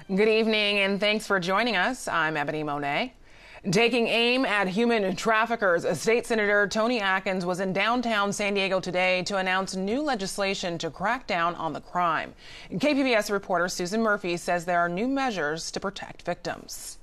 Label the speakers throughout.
Speaker 1: Good evening and thanks for joining us. I'm Ebony Monet. Taking aim at human traffickers, State Senator Tony Atkins was in downtown San Diego today to announce new legislation to crack down on the crime. KPBS reporter Susan Murphy says there are new measures to protect victims.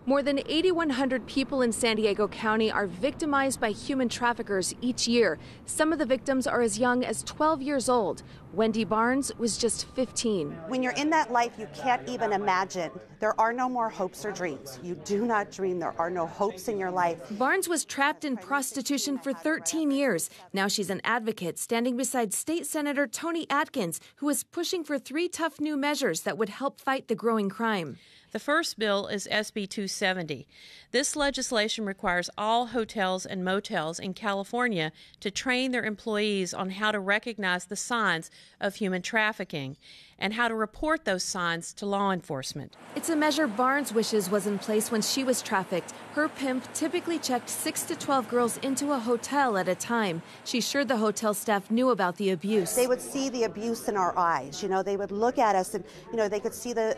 Speaker 2: More than 8,100 people in San Diego County are victimized by human traffickers each year. Some of the victims are as young as 12 years old. Wendy Barnes was just 15.
Speaker 3: When you're in that life, you can't even imagine. There are no more hopes or dreams. You do not dream. There are no hopes in your life.
Speaker 2: Barnes was trapped in prostitution for 13 years. Now she's an advocate standing beside State Senator Tony Atkins, who is pushing for 3 tough new measures that would help fight the growing crime.
Speaker 4: The first bill is SB 270. This legislation requires all hotels and motels in California to train their employees on how to recognize the signs of human trafficking and how to report those signs to law enforcement.
Speaker 2: It's a measure Barnes wishes was in place when she was trafficked. Her pimp typically checked 6 to 12 girls into a hotel at a time. She's sure the hotel staff knew about the abuse.
Speaker 3: They would see the abuse in our eyes. They would look at us and, they could see the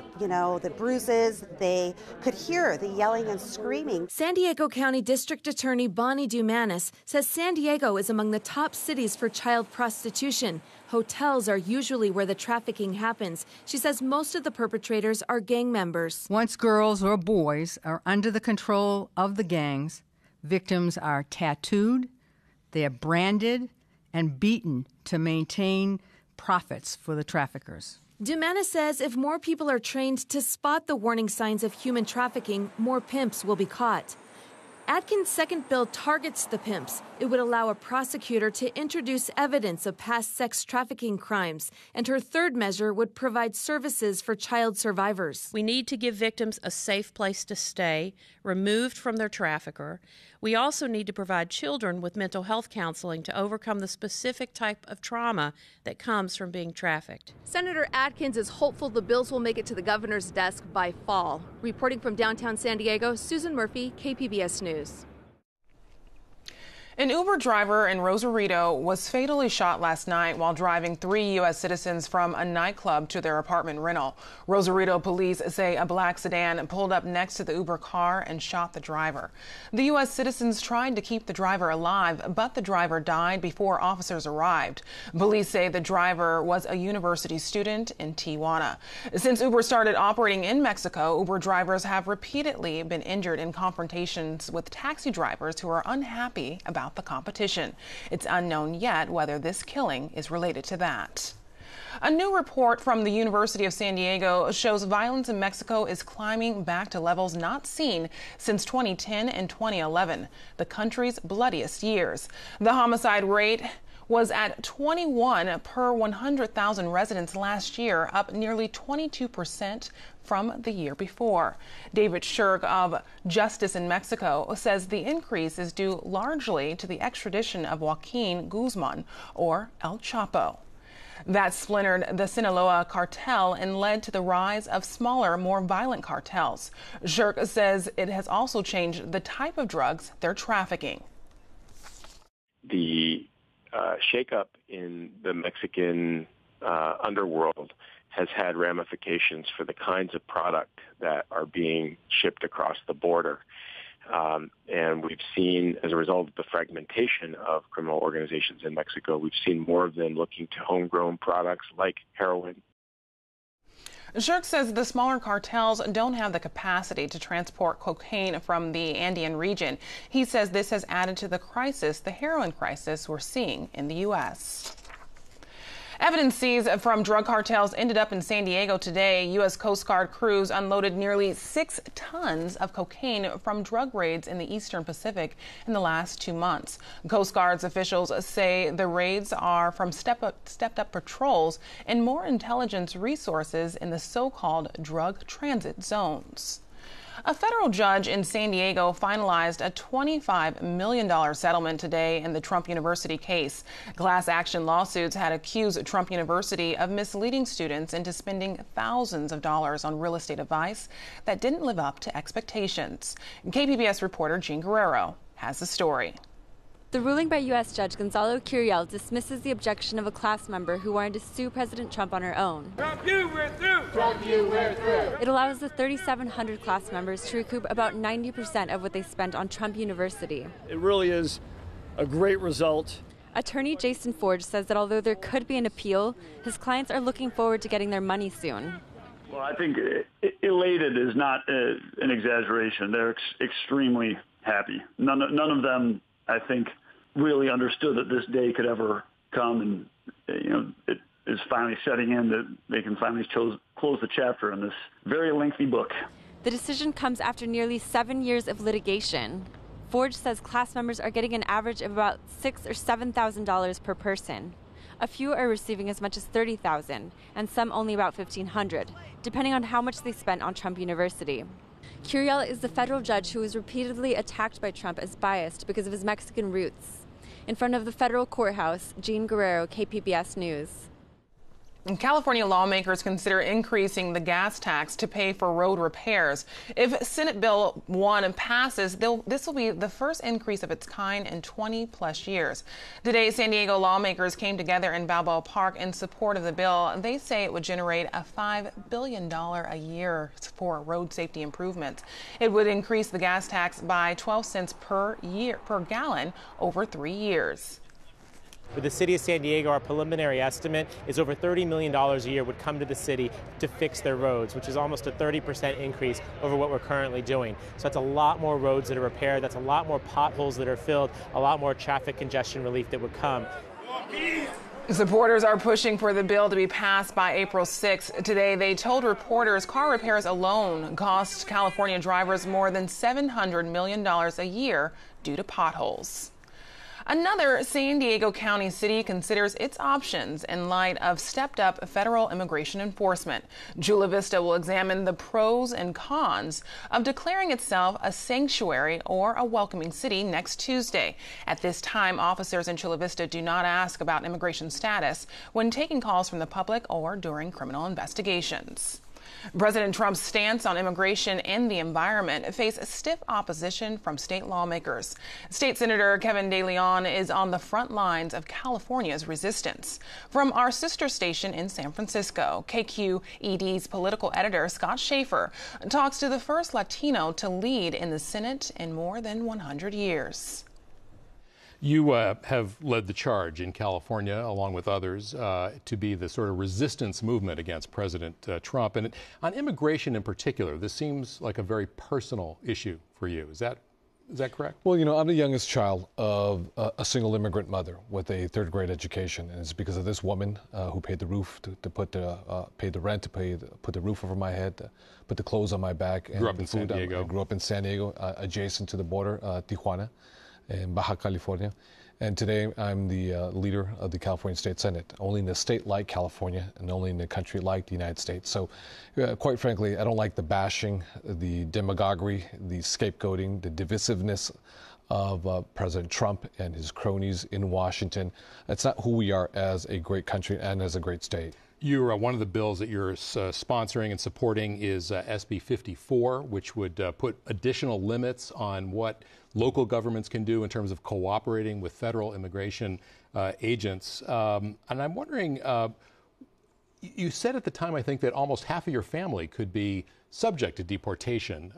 Speaker 3: bruises. They could hear the yelling and screaming.
Speaker 2: San Diego County District Attorney Bonnie Dumanis says San Diego is among the top cities for child prostitution. Hotels are usually where the trafficking happens. She says most of the perpetrators are gang members.
Speaker 5: Once girls or boys are under the control of the gangs, victims are tattooed, they are branded, and beaten to maintain profits for the traffickers.
Speaker 2: Dumanis says if more people are trained to spot the warning signs of human trafficking, more pimps will be caught. Atkins' second bill targets the pimps. It would allow a prosecutor to introduce evidence of past sex trafficking crimes. And her third measure would provide services for child survivors.
Speaker 4: We need to give victims a safe place to stay, removed from their trafficker. We also need to provide children with mental health counseling to overcome the specific type of trauma that comes from being trafficked.
Speaker 2: Senator Atkins is hopeful the bills will make it to the governor's desk by fall. Reporting from downtown San Diego, Susan Murphy, KPBS News.
Speaker 1: An Uber driver in Rosarito was fatally shot last night while driving 3 U.S. citizens from a nightclub to their apartment rental. Rosarito police say a black sedan pulled up next to the Uber car and shot the driver. The U.S. citizens tried to keep the driver alive, but the driver died before officers arrived. Police say the driver was a university student in Tijuana. Since Uber started operating in Mexico, Uber drivers have repeatedly been injured in confrontations with taxi drivers who are unhappy about the competition. It's unknown yet whether this killing is related to that. A new report from the University of San Diego shows violence in Mexico is climbing back to levels not seen since 2010 and 2011, the country's bloodiest years. The homicide rate was at 21 per 100,000 residents last year, up nearly 22% from the year before. David Shirk of Justice in Mexico says the increase is due largely to the extradition of Joaquin Guzman, or El Chapo. That splintered the Sinaloa cartel and led to the rise of smaller, more violent cartels. Shirk says it has also changed the type of drugs they're trafficking.
Speaker 6: The shakeup in the Mexican underworld has had ramifications for the kinds of product that are being shipped across the border. And we've seen, as a result of the fragmentation of criminal organizations in Mexico, we've seen more of them looking to homegrown products like heroin.
Speaker 1: Shirk says the smaller cartels don't have the capacity to transport cocaine from the Andean region. He says this has added to the crisis, the heroin crisis we're seeing in the U.S. Evidence seized from drug cartels ended up in San Diego today. U.S. Coast Guard crews unloaded nearly 6 tons of cocaine from drug raids in the Eastern Pacific in the last 2 months. Coast Guard's officials say the raids are from stepped up patrols and more intelligence resources in the so-called drug transit zones. A federal judge in San Diego finalized a $25 million settlement today in the Trump University case. Class action lawsuits had accused Trump University of misleading students into spending thousands of dollars on real estate advice that didn't live up to expectations. KPBS reporter Jean Guerrero has the story.
Speaker 7: The ruling by U.S. Judge Gonzalo Curiel dismisses the objection of a class member who wanted to sue President Trump on her own.
Speaker 8: Trump you, we're through! Trump you, we're through!
Speaker 7: It allows the 3,700 class members to recoup about 90% of what they spent on Trump University.
Speaker 9: It really is a great result.
Speaker 7: Attorney Jason Forge says that although there could be an appeal, his clients are looking forward to getting their money soon.
Speaker 9: Well, I think elated is not an exaggeration. They're extremely happy. None of them, I think, really understood that this day could ever come, and it is finally setting in that they can finally close the chapter in this very lengthy book.
Speaker 7: The decision comes after nearly 7 years of litigation. Forge says class members are getting an average of about $6,000 or $7,000 per person. A few are receiving as much as $30,000, and some only about $1,500, depending on how much they spent on Trump University. Curiel is the federal judge who was repeatedly attacked by Trump as biased because of his Mexican roots. In front of the federal courthouse, Jean Guerrero, KPBS News.
Speaker 1: California lawmakers consider increasing the gas tax to pay for road repairs. If Senate Bill 1 passes, this will be the first increase of its kind in 20-plus years. Today, San Diego lawmakers came together in Balboa Park in support of the bill. They say it would generate a $5 billion a year for road safety improvements. It would increase the gas tax by 12 cents per gallon over 3 years.
Speaker 10: For the city of San Diego, our preliminary estimate is over $30 million a year would come to the city to fix their roads, which is almost a 30% increase over what we're currently doing. So that's a lot more roads that are repaired, that's a lot more potholes that are filled, a lot more traffic congestion relief that would come.
Speaker 1: Supporters are pushing for the bill to be passed by April 6th. Today, they told reporters car repairs alone cost California drivers more than $700 million a year due to potholes. Another San Diego County city considers its options in light of stepped-up federal immigration enforcement. Chula Vista will examine the pros and cons of declaring itself a sanctuary or a welcoming city next Tuesday. At this time, officers in Chula Vista do not ask about immigration status when taking calls from the public or during criminal investigations. President Trump's stance on immigration and the environment face stiff opposition from state lawmakers. State Senator Kevin De Leon is on the front lines of California's resistance. From our sister station in San Francisco, KQED's political editor Scott Schaefer talks to the first Latino to lead in the Senate in more than 100 years.
Speaker 11: You have led the charge in California, along with others, to be the sort of resistance movement against President Trump. And on immigration in particular, this seems like a very personal issue for you. Is that correct?
Speaker 12: Well, you know, I'm the youngest child of a single immigrant mother with a third-grade education, and it's because of this woman who paid the roof to put paid the rent, to put the roof over my head, to put the clothes on my back.
Speaker 11: Grew up in San Diego.
Speaker 12: I grew up in San Diego, adjacent to the border, Tijuana, in Baja California. And today I'm the leader of the California State Senate, only in a state like California and only in a country like the United States. So quite frankly, I don't like the bashing, the demagoguery, the scapegoating, the divisiveness of President Trump and his cronies in Washington. That's not who we are as a great country and as a great state.
Speaker 11: You're one of the bills that you're sponsoring and supporting is SB 54, which would put additional limits on what local governments can do in terms of cooperating with federal immigration agents. And I'm wondering, you said at the time, I think, that almost half of your family could be subject to deportation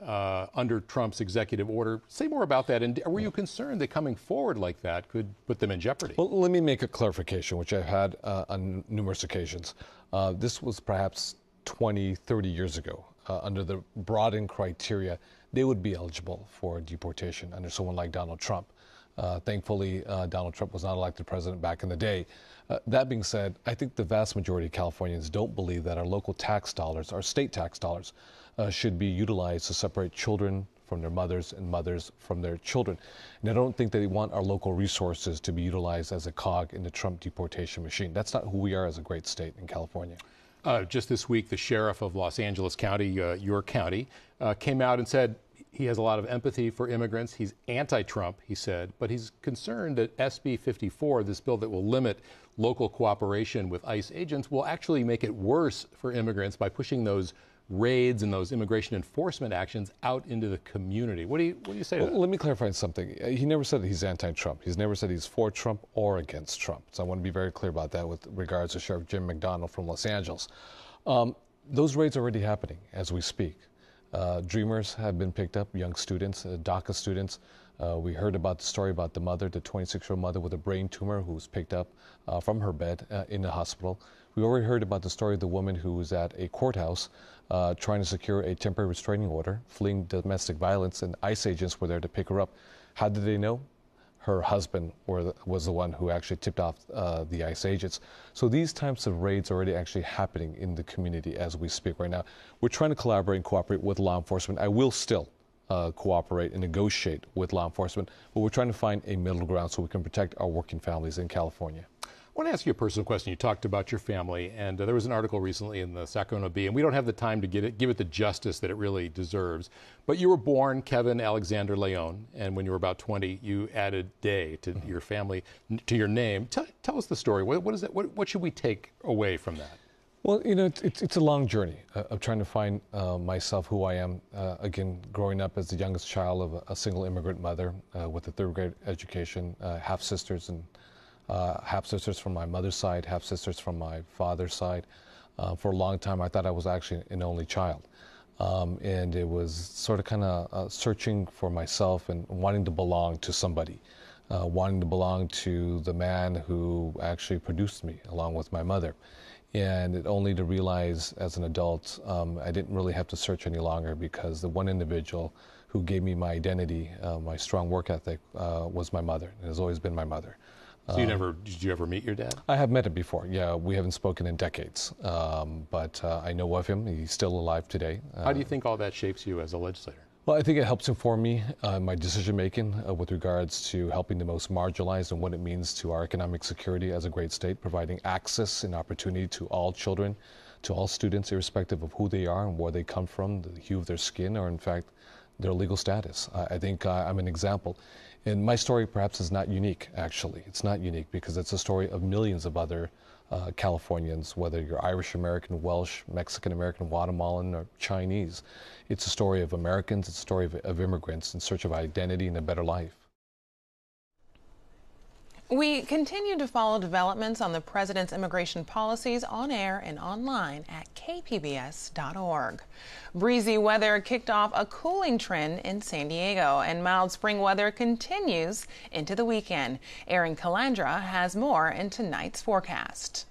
Speaker 11: under Trump's executive order. Say more about that. And were you concerned that coming forward like that could put them in jeopardy?
Speaker 12: Well, let me make a clarification, which I've had on numerous occasions. This was perhaps 20, 30 years ago. Under the broadened criteria, they would be eligible for deportation under someone like Donald Trump. Thankfully, Donald Trump was not elected president back in the day. That being said, I think the vast majority of Californians don't believe that our local tax dollars, our state tax dollars, should be utilized to separate children from their mothers and mothers from their children. And I don't think they want our local resources to be utilized as a cog in the Trump deportation machine. That's not who we are as a great state in California.
Speaker 11: Just this week, the sheriff of Los Angeles County, your county, came out and said he has a lot of empathy for immigrants. He's anti-Trump, he said, but he's concerned that SB 54, this bill that will limit local cooperation with ICE agents, will actually make it worse for immigrants by pushing those raids and those immigration enforcement actions out into the community. What do you say to that?
Speaker 12: Let me clarify something. He never said that he's anti-Trump. He's never said he's for Trump or against Trump. So I want to be very clear about that with regards to Sheriff Jim McDonald from Los Angeles. Those raids are already happening as we speak. Dreamers have been picked up, young students, DACA students. We heard about the story about the mother, the 26-year-old mother with a brain tumor who was picked up from her bed in the hospital. We already heard about the story of the woman who was at a courthouse trying to secure a temporary restraining order, fleeing domestic violence, and ICE agents were there to pick her up. How did they know? Her husband was the one who actually tipped off the ICE agents. So these types of raids are already actually happening in the community as we speak right now. We're trying to collaborate and cooperate with law enforcement. I will still cooperate and negotiate with law enforcement, but we're trying to find a middle ground so we can protect our working families in California.
Speaker 11: I want to ask you a personal question. You talked about your family, and there was an article recently in the Sacramento Bee, and we don't have the time to give it the justice that it really deserves. But you were born Kevin Alexander Leon, and when you were about 20, you added Day to your family, to your name. Tell us the story. What is that? What should we take away from that?
Speaker 12: Well, you know, it's a long journey of trying to find myself, who I am. Again, growing up as the youngest child of a single immigrant mother with a third-grade education, half-sisters and half-sisters from my mother's side, half-sisters from my father's side. For a long time, I thought I was actually an only child. And it was sort of kind of searching for myself and wanting to belong to somebody, wanting to belong to the man who actually produced me along with my mother. And only to realize as an adult, I didn't really have to search any longer, because the one individual who gave me my identity, my strong work ethic, was my mother. It has always been my mother.
Speaker 11: So did you ever meet your dad?
Speaker 12: I have met him before. Yeah, we haven't spoken in decades, but I know of him. He's still alive today.
Speaker 11: How do you think all that shapes you as a legislator?
Speaker 12: Well, I think it helps inform me my decision-making with regards to helping the most marginalized and what it means to our economic security as a great state, providing access and opportunity to all children, to all students, irrespective of who they are and where they come from, the hue of their skin, or in fact, their legal status. I think I'm an example. And my story perhaps is not unique, actually. It's not unique because it's a story of millions of other Californians, whether you're Irish American, Welsh, Mexican American, Guatemalan, or Chinese. It's a story of Americans. It's a story of immigrants in search of identity and a better life.
Speaker 1: We continue to follow developments on the president's immigration policies on air and online at kpbs.org. Breezy weather kicked off a cooling trend in San Diego, and mild spring weather continues into the weekend. Erin Calandra has more in tonight's forecast.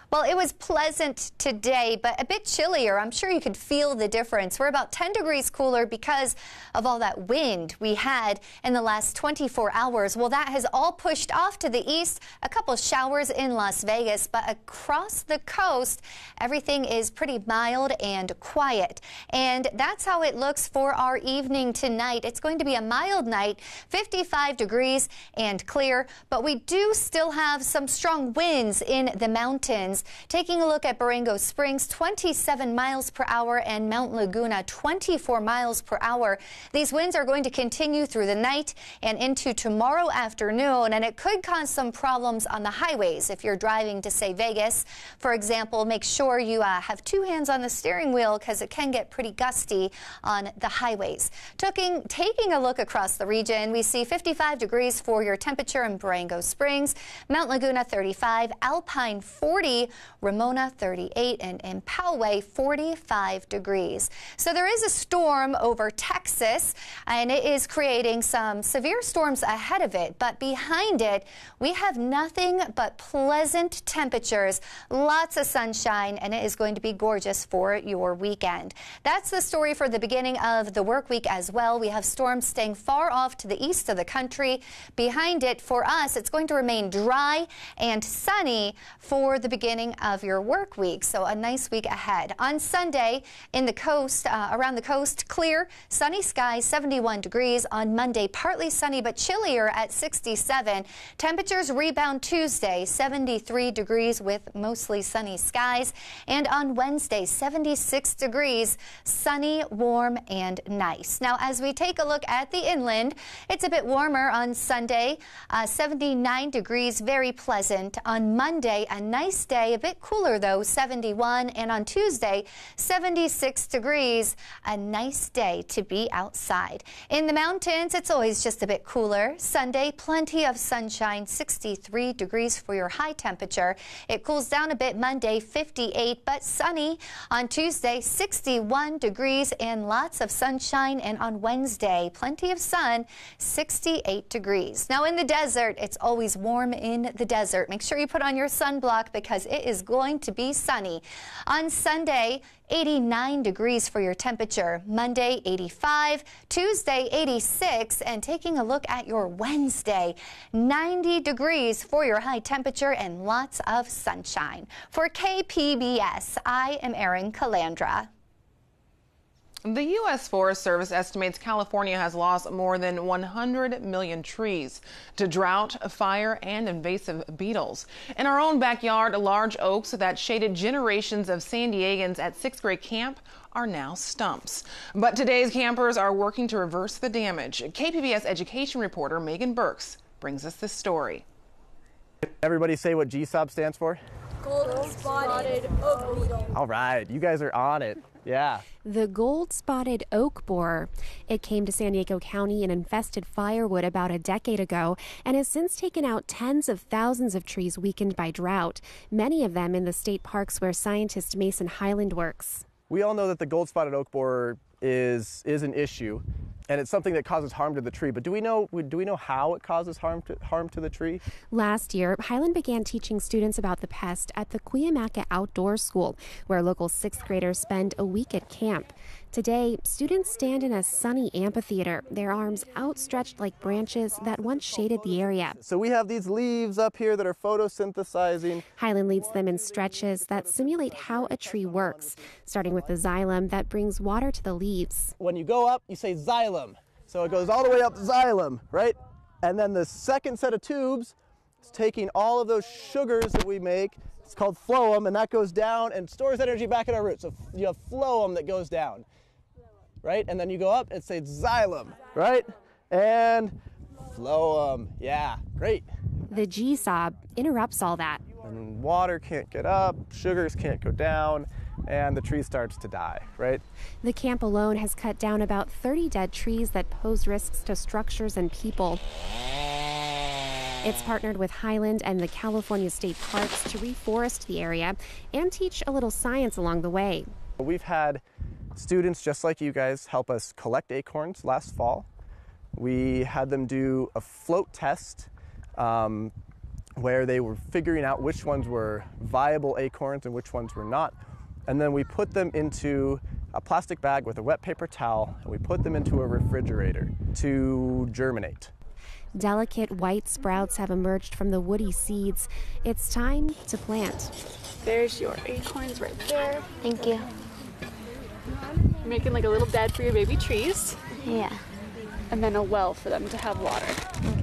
Speaker 13: Well, it was pleasant today, but a bit chillier. I'm sure you could feel the difference. We're about 10 degrees cooler because of all that wind we had in the last 24 hours. Well, that has all pushed off to the east. A couple showers in Las Vegas, but across the coast, everything is pretty mild and quiet. And that's how it looks for our evening tonight. It's going to be a mild night, 55 degrees and clear, but we do still have some strong winds in the mountains. Taking a look at Barango Springs, 27 miles per hour, and Mount Laguna, 24 miles per hour. These winds are going to continue through the night and into tomorrow afternoon, and it could cause some problems on the highways if you're driving to, say, Vegas. For example, make sure you have two hands on the steering wheel because it can get pretty gusty on the highways. Taking a look across the region, we see 55 degrees for your temperature in Barango Springs, Mount Laguna 35, Alpine 40, Ramona 38, and in Poway 45 degrees. So there is a storm over Texas, and it is creating some severe storms ahead of it, but behind it we have nothing but pleasant temperatures, lots of sunshine, and it is going to be gorgeous for your weekend. That's the story for the beginning of the work week as well. We have storms staying far off to the east of the country. Behind it, for us, it's going to remain dry and sunny for the beginning of your work week, so a nice week ahead. On Sunday, in the coast, around the coast, clear, sunny skies, 71 degrees. On Monday, partly sunny but chillier at 67. Temperatures rebound Tuesday, 73 degrees with mostly sunny skies. And on Wednesday, 76 degrees, sunny, warm, and nice. Now, as we take a look at the inland, it's a bit warmer on Sunday, 79 degrees, very pleasant. On Monday, a nice day today. A bit cooler, though, 71. And on Tuesday, 76 degrees. A nice day to be outside. In the mountains, it's always just a bit cooler. Sunday, plenty of sunshine, 63 degrees for your high temperature. It cools down a bit Monday, 58, but sunny. On Tuesday, 61 degrees and lots of sunshine. And on Wednesday, plenty of sun, 68 degrees. Now in the desert, it's always warm in the desert. Make sure you put on your sunblock because it is going to be sunny. On Sunday, 89 degrees for your temperature. Monday, 85. Tuesday, 86. And taking a look at your Wednesday, 90 degrees for your high temperature and lots of sunshine. For KPBS, I am Erin Calandra.
Speaker 1: The U.S. Forest Service estimates California has lost more than 100 million trees to drought, fire, and invasive beetles. In our own backyard, large oaks that shaded generations of San Diegans at sixth grade camp are now stumps. But today's campers are working to reverse the damage. KPBS education reporter Megan Burks brings us this story.
Speaker 14: Everybody say what GSOB stands for?
Speaker 15: Gold-spotted oak beetle.
Speaker 14: All right, you guys are on it. Yeah.
Speaker 16: The gold-spotted oak borer. It came to San Diego County and infested firewood about a decade ago and has since taken out tens of thousands of trees weakened by drought, many of them in the state parks where scientist Mason Highland works.
Speaker 14: We all know that the gold-spotted oak borer is an issue, and it's something that causes harm to the tree. But do we know how it causes harm to the tree?
Speaker 16: Last year, Highland began teaching students about the pest at the Cuyamaca Outdoor School, where local sixth graders spend a week at camp. Today, students stand in a sunny amphitheater, their arms outstretched like branches that once shaded the area.
Speaker 14: So we have these leaves up here that are photosynthesizing.
Speaker 16: Highland leads them in stretches that simulate how a tree works, starting with the xylem that brings water to the leaves.
Speaker 14: When you go up, you say xylem. So it goes all the way up xylem, right? And then the second set of tubes is taking all of those sugars that we make. It's called phloem, and that goes down and stores energy back in our roots. So you have phloem that goes down, right? And then you go up and say xylem, right? And phloem, yeah, great.
Speaker 16: The GSOB interrupts all that.
Speaker 14: And water can't get up, sugars can't go down, and the tree starts to die, right?
Speaker 16: The camp alone has cut down about 30 dead trees that pose risks to structures and people. It's partnered with Highland and the California State Parks to reforest the area and teach a little science along the way.
Speaker 14: We've had students just like you guys help us collect acorns last fall. We had them do a float test where they were figuring out which ones were viable acorns and which ones were not. And then we put them into a plastic bag with a wet paper towel, and we put them into a refrigerator to germinate.
Speaker 16: Delicate white sprouts have emerged from the woody seeds. It's time to plant.
Speaker 15: There's your acorns right there.
Speaker 17: Thank you.
Speaker 15: You're making like a little bed for your baby trees.
Speaker 17: Yeah.
Speaker 15: And then a well for them to have water.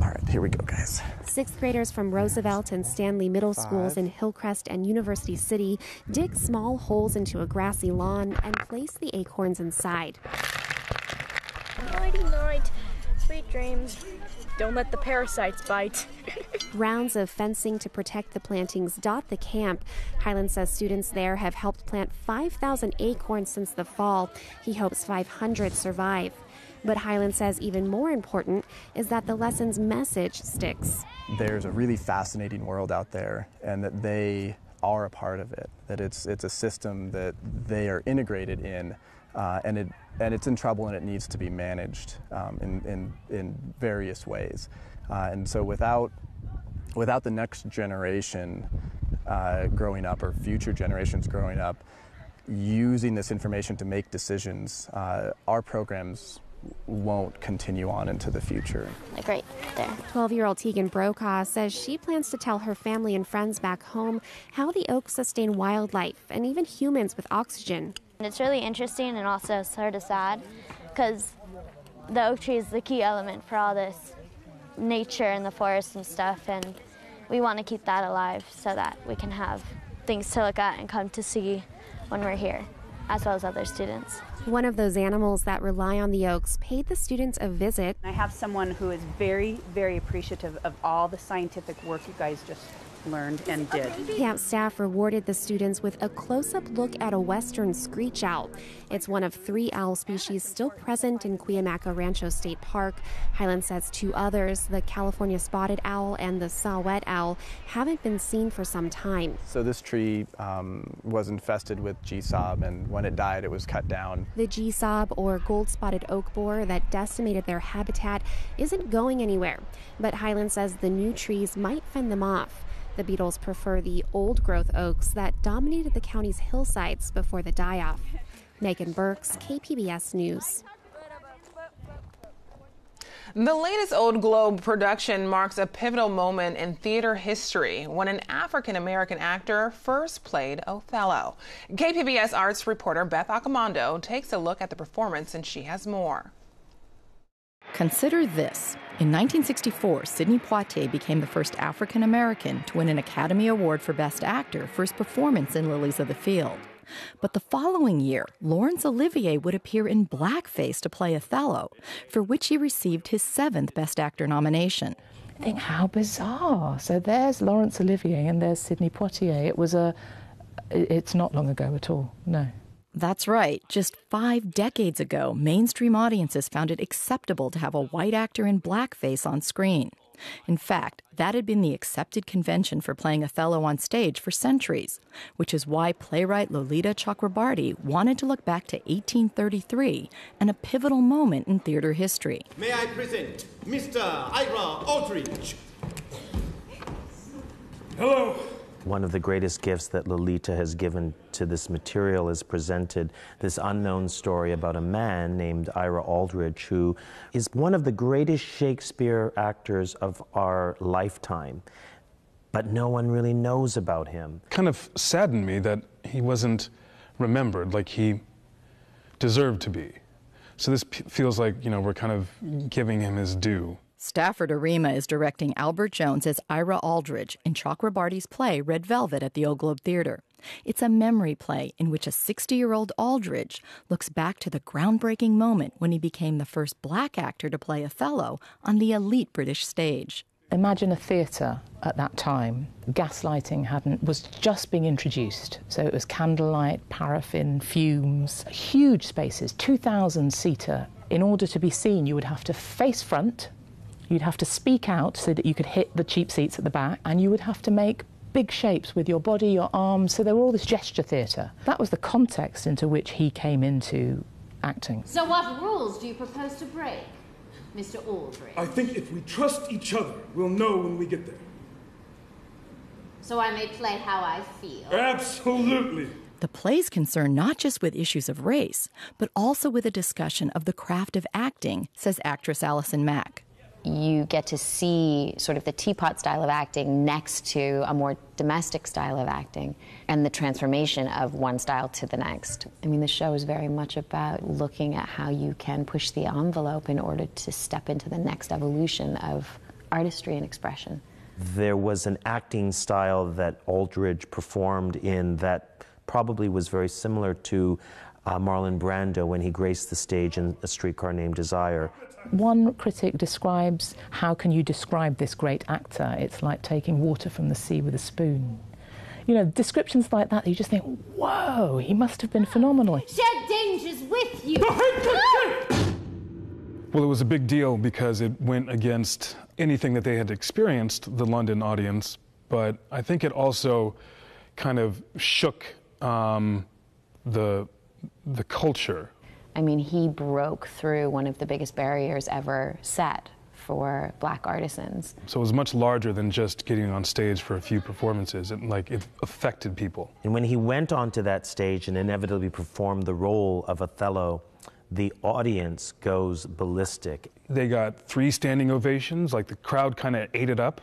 Speaker 14: All right, here we go, guys.
Speaker 16: Sixth graders from Roosevelt and Stanley Middle Schools in Hillcrest and University City dig small holes into a grassy lawn and place the acorns inside.
Speaker 17: Nighty night, sweet dreams. Don't let the parasites bite.
Speaker 16: Rounds of fencing to protect the plantings dot the camp. Highland says students there have helped plant 5,000 acorns since the fall. He hopes 500 survive. But Highland says even more important is that the lesson's message sticks.
Speaker 14: There's a really fascinating world out there, and that they are a part of it, that it's a system that they are integrated in, and it's in trouble and it needs to be managed in various ways. And so without the next generation growing up, or future generations growing up, using this information to make decisions, our programs won't continue on into the future.
Speaker 17: Like right there.
Speaker 16: 12-year-old Tegan Brokaw says she plans to tell her family and friends back home how the oaks sustain wildlife and even humans with oxygen.
Speaker 17: It's really interesting and also sort of sad because the oak tree is the key element for all this nature and the forest and stuff, and we want to keep that alive so that we can have things to look at and come to see when we're here, as well as other students.
Speaker 16: One of those animals that rely on the oaks paid the students a visit.
Speaker 18: I have someone who is very, very appreciative of all the scientific work you guys just learned and did.
Speaker 16: Camp staff rewarded the students with a close-up look at a western screech owl. It's one of 3 owl species still present in Cuyamaca Rancho State Park. Highland says 2 others, the California spotted owl and the saw-whet owl, haven't been seen for some time.
Speaker 14: So this tree was infested with G-sob, and when it died, it was cut down.
Speaker 16: The G-sob, or gold-spotted oak borer that decimated their habitat, isn't going anywhere. But Highland says the new trees might fend them off. The beetles prefer the old-growth oaks that dominated the county's hillsides before the die-off. Megan Burks, KPBS News.
Speaker 1: The latest Old Globe production marks a pivotal moment in theater history when an African-American actor first played Othello. KPBS arts reporter Beth Accomando takes a look at the performance, and she has more.
Speaker 19: Consider this. In 1964, Sidney Poitier became the first African-American to win an Academy Award for Best Actor for his performance in Lilies of the Field. But the following year, Laurence Olivier would appear in blackface to play Othello, for which he received his 7th Best Actor nomination.
Speaker 20: I think, how bizarre. So there's Laurence Olivier and there's Sidney Poitier. It's not long ago at all, no.
Speaker 19: That's right. Just 5 decades ago, mainstream audiences found it acceptable to have a white actor in blackface on screen. In fact, that had been the accepted convention for playing Othello on stage for centuries, which is why playwright Lolita Chakrabarty wanted to look back to 1833 and a pivotal moment in theater history.
Speaker 21: May I present Mr. Ira Aldridge?
Speaker 22: Hello.
Speaker 23: One of the greatest gifts that Lolita has given to this material is presented this unknown story about a man named Ira Aldridge, who is one of the greatest Shakespeare actors of our lifetime, but no one really knows about him.
Speaker 22: Kind of saddened me that he wasn't remembered like he deserved to be. So this feels like, we're kind of giving him his due.
Speaker 19: Stafford Arima is directing Albert Jones as Ira Aldridge in Chakrabarty's play Red Velvet at the Old Globe Theater. It's a memory play in which a 60-year-old Aldridge looks back to the groundbreaking moment when he became the first black actor to play Othello on the elite British stage.
Speaker 20: Imagine a theatre at that time. Gaslighting was just being introduced. So it was candlelight, paraffin, fumes, huge spaces, 2,000-seater. In order to be seen, you would have to face front. You'd have to speak out so that you could hit the cheap seats at the back, and you would have to make big shapes with your body, your arms, so there were all this gesture theatre. That was the context into which he came into acting.
Speaker 24: So what rules do you propose to break, Mr. Aldridge?
Speaker 22: I think if we trust each other, we'll know when we get there.
Speaker 24: So I may play how I feel?
Speaker 22: Absolutely.
Speaker 19: The play's concerned not just with issues of race, but also with a discussion of the craft of acting, says actress Allison Mack.
Speaker 25: You get to see sort of the teapot style of acting next to a more domestic style of acting and the transformation of one style to the next. I mean, the show is very much about looking at how you can push the envelope in order to step into the next evolution of artistry and expression.
Speaker 23: There was an acting style that Aldridge performed in that probably was very similar to Marlon Brando when he graced the stage in A Streetcar Named Desire.
Speaker 20: One critic describes, how can you describe this great actor? It's like taking water from the sea with a spoon. Descriptions like that, you just think, whoa, he must have been phenomenal.
Speaker 24: Shed dangers with you!
Speaker 22: Well, it was a big deal because it went against anything that they had experienced, the London audience, but I think it also kind of shook the culture.
Speaker 25: I mean, he broke through one of the biggest barriers ever set for black artisans.
Speaker 22: So it was much larger than just getting on stage for a few performances. It affected people.
Speaker 23: And when he went onto that stage and inevitably performed the role of Othello, the audience goes ballistic.
Speaker 22: They got 3 standing ovations, like the crowd kind of ate it up.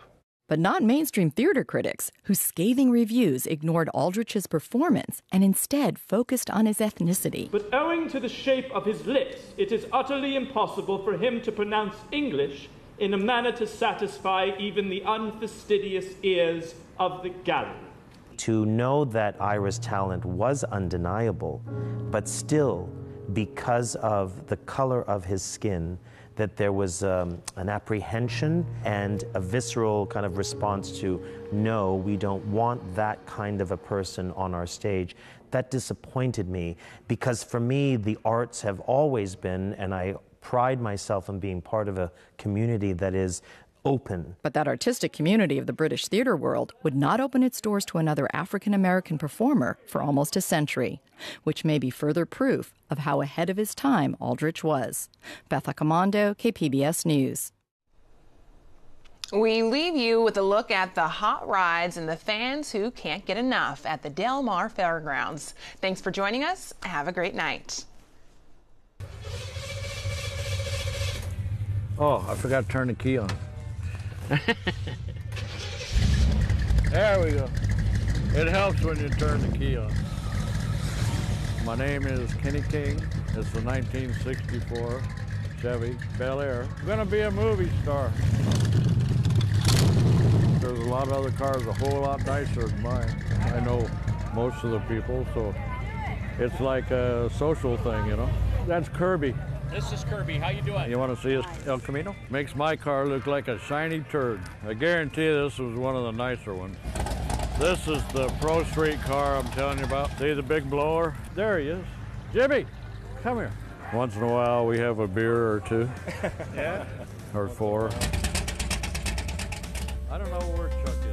Speaker 19: But not mainstream theater critics, whose scathing reviews ignored Aldrich's performance and instead focused on his ethnicity.
Speaker 26: But owing to the shape of his lips, it is utterly impossible for him to pronounce English in a manner to satisfy even the unfastidious ears of the gallery.
Speaker 23: To know that Ira's talent was undeniable, but still, because of the color of his skin, that there was an apprehension and a visceral kind of response to, no, we don't want that kind of a person on our stage. That disappointed me, because for me, the arts have always been, and I pride myself in being part of a community that is open.
Speaker 19: But that artistic community of the British theater world would not open its doors to another African-American performer for almost a century, which may be further proof of how ahead of his time Aldrich was. Beth Accomando, KPBS News.
Speaker 1: We leave you with a look at the hot rides and the fans who can't get enough at the Del Mar Fairgrounds. Thanks for joining us. Have a great night.
Speaker 2: Oh, I forgot to turn the key on. There we go. It helps when you turn the key on. My name is Kenny King. It's the 1964 Chevy Bel Air. I'm gonna be a movie star. There's a lot of other cars a whole lot nicer than mine. I know most of the people, so it's like a social thing, you know. That's Kirby.
Speaker 3: This is Kirby. How you doing?
Speaker 2: You want to see his El Camino? Makes my car look like a shiny turd. I guarantee this was one of the nicer ones. This is the Pro Street car I'm telling you about. See the big blower? There he is. Jimmy, come here. Once in a while we have a beer or two.
Speaker 3: Yeah?
Speaker 2: Or four. I don't know where Chuck is.